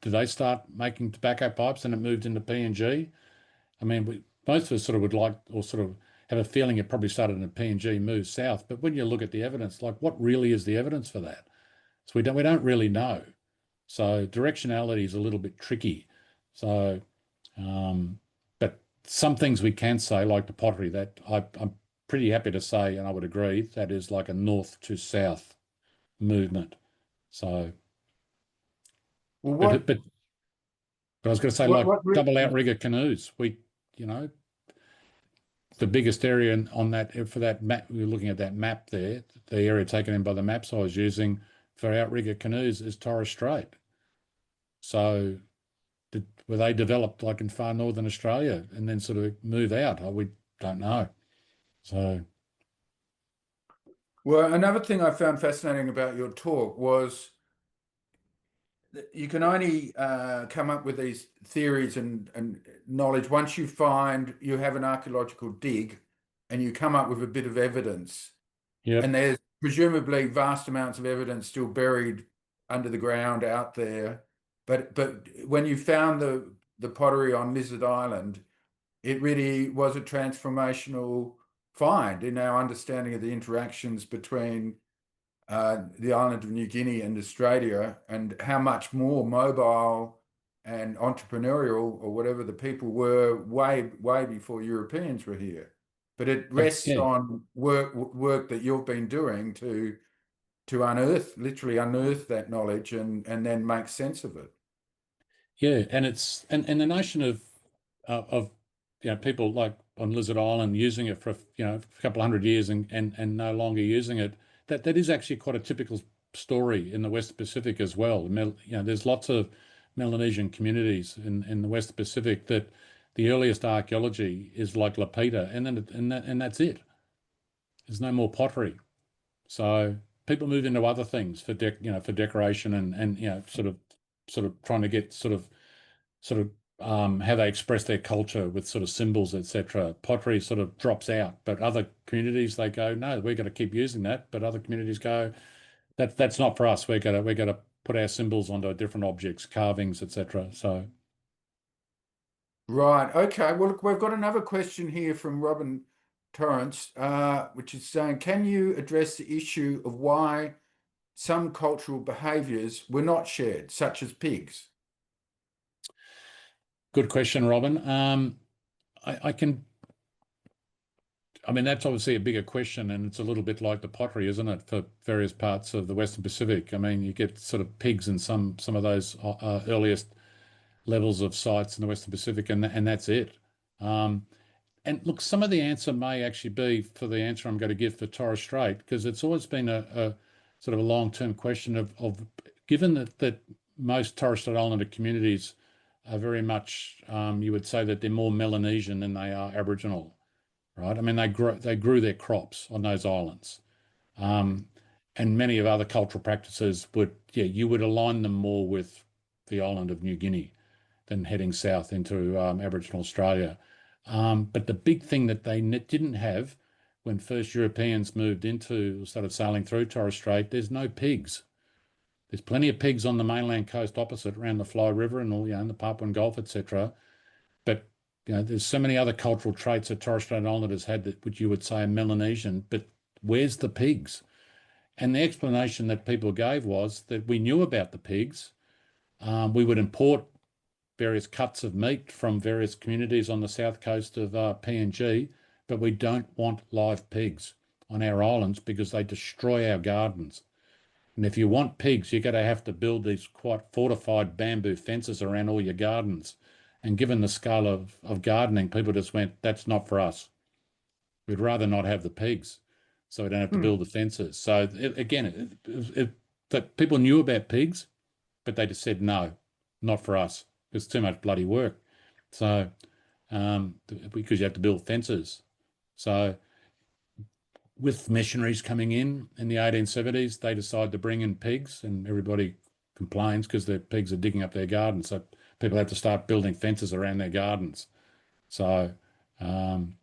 did they start making tobacco pipes and it moved into PNG? I mean, most of us sort of would like, or sort of have a feeling it probably started in PNG, moved south. But when you look at the evidence, like, what really is the evidence for that? So we don't really know. So directionality is a little bit tricky. So, but some things we can say, like the pottery, that I'm pretty happy to say, and I would agree, that is like a north to south movement. So, Well, but I was going to say, like what double outrigger canoes. You know, the biggest area on that for that map. We're looking at that map there. The area taken in by the maps I was using for outrigger canoes is Torres Strait. So were they developed like in far northern Australia and then sort of move out? We don't know. So Well, another thing I found fascinating about your talk was that you can only come up with these theories and knowledge once you have an archaeological dig and you come up with a bit of evidence. yeah, And there's presumably vast amounts of evidence still buried under the ground out there. But when you found the pottery on Lizard Island, it really was a transformational find in our understanding of the interactions between the island of New Guinea and Australia, and how much more mobile and entrepreneurial or whatever the people were way before Europeans were here. But it rests yeah, on work that you've been doing to literally unearth that knowledge and then make sense of it. yeah, and it's and the notion of people like on Lizard Island using it for a couple of hundred years and no longer using it, that is actually quite a typical story in the West Pacific as well. There's lots of Melanesian communities in the West Pacific that the earliest archaeology is like Lapita, and that's it. There's no more pottery. So people move into other things for decoration and sort of trying to get sort of how they express their culture with sort of symbols, etc. Pottery sort of drops out, but other communities, they go, no, we're going to keep using that. But other communities go, that's not for us. We're going to put our symbols onto different objects, carvings, etc. So Right. Okay. Well, look, we've got another question here from Robin Torrance, which is saying, can you address the issue of why some cultural behaviours were not shared, such as pigs? good question, Robin. I can. I mean, that's obviously a bigger question, and it's a little bit like the pottery, isn't it, for various parts of the Western Pacific? I mean, you get sort of pigs in some of those earliest levels of sites in the Western Pacific, and that's it. Um, and look, some of the answer may actually be for the answer I'm going to give for Torres Strait, because it's always been a sort of a long-term question of given that most Torres Strait Islander communities are very much, you would say that they're more Melanesian than they are Aboriginal, right? I mean, they grew their crops on those islands. Um, and many of other cultural practices would, yeah, you would align them more with the island of New Guinea than heading south into Aboriginal Australia. But the big thing that they didn't have when first Europeans started sailing through Torres Strait, there's no pigs. There's plenty of pigs on the mainland coast opposite around the Fly River and all, in the Papuan Gulf, etc. But there's so many other cultural traits that Torres Strait Islanders had that which you would say are Melanesian. But where's the pigs? And the explanation that people gave was that we knew about the pigs. We would import various cuts of meat from various communities on the south coast of PNG, but we don't want live pigs on our islands because they destroy our gardens. And if you want pigs, you're going to have to build these quite fortified bamboo fences around all your gardens. And given the scale of gardening, people just went, that's not for us. We'd rather not have the pigs, so we don't have to build the fences. So that people knew about pigs, but they just said, no, not for us. It's too much bloody work. So, because you have to build fences. So, with missionaries coming in the 1870s, they decided to bring in pigs, and everybody complains because the pigs are digging up their gardens. So, people have to start building fences around their gardens. So, and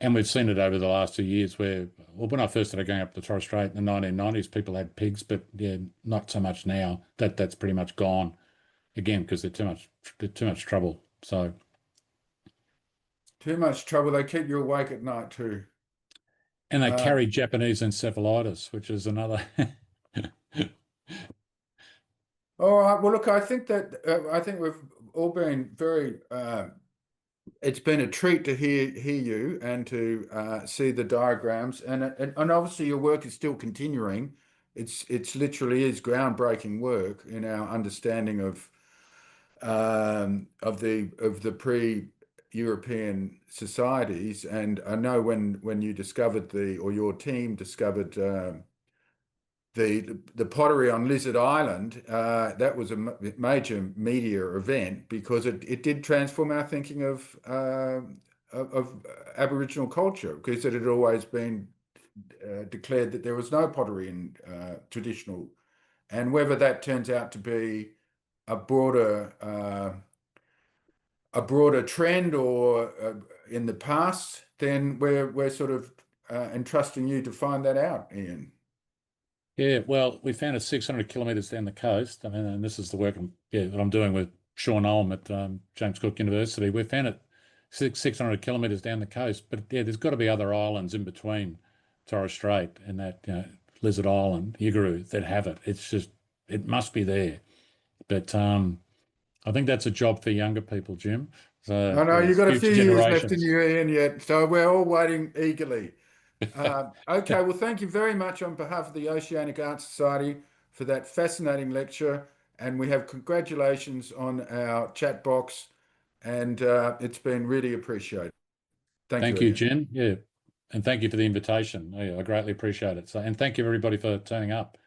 we've seen it over the last 2 years where, well, when I first started going up the Torres Strait in the 1990s, people had pigs, but yeah, not so much now. That's pretty much gone again because they're too much trouble. So Too much trouble. They keep you awake at night too. and they Uh, carry Japanese encephalitis, which is another. all right. Well, look, I think we've all been very. It's been a treat to hear you and to see the diagrams, and obviously your work is still continuing. It's literally is groundbreaking work in our understanding of the pre-European societies. And I know when you discovered or your team discovered the pottery on Lizard Island, that was a major media event because it did transform our thinking of Aboriginal culture, because it had always been declared that there was no pottery in traditional, and whether that turns out to be a broader trend or in the past, then we're sort of entrusting you to find that out, Ian. Yeah, well, we found it 600 kilometres down the coast. I mean, and this is the work that I'm doing with Sean Olm at James Cook University. We found it 600 kilometres down the coast, but yeah, there's got to be other islands in between Torres Strait and that Lizard Island, Yugaru, that have it. It's just it must be there. But I think that's a job for younger people, Jim. So I know yeah, you've got a few future years left in generations. you, Ian, yet, so we're all waiting eagerly. Okay, well, thank you very much on behalf of the Oceanic Art Society for that fascinating lecture. And we have congratulations on our chat box, and it's been really appreciated. Thank you, Thank you, Ian. Jim. Yeah, and thank you for the invitation. I greatly appreciate it. So, and thank you everybody for turning up.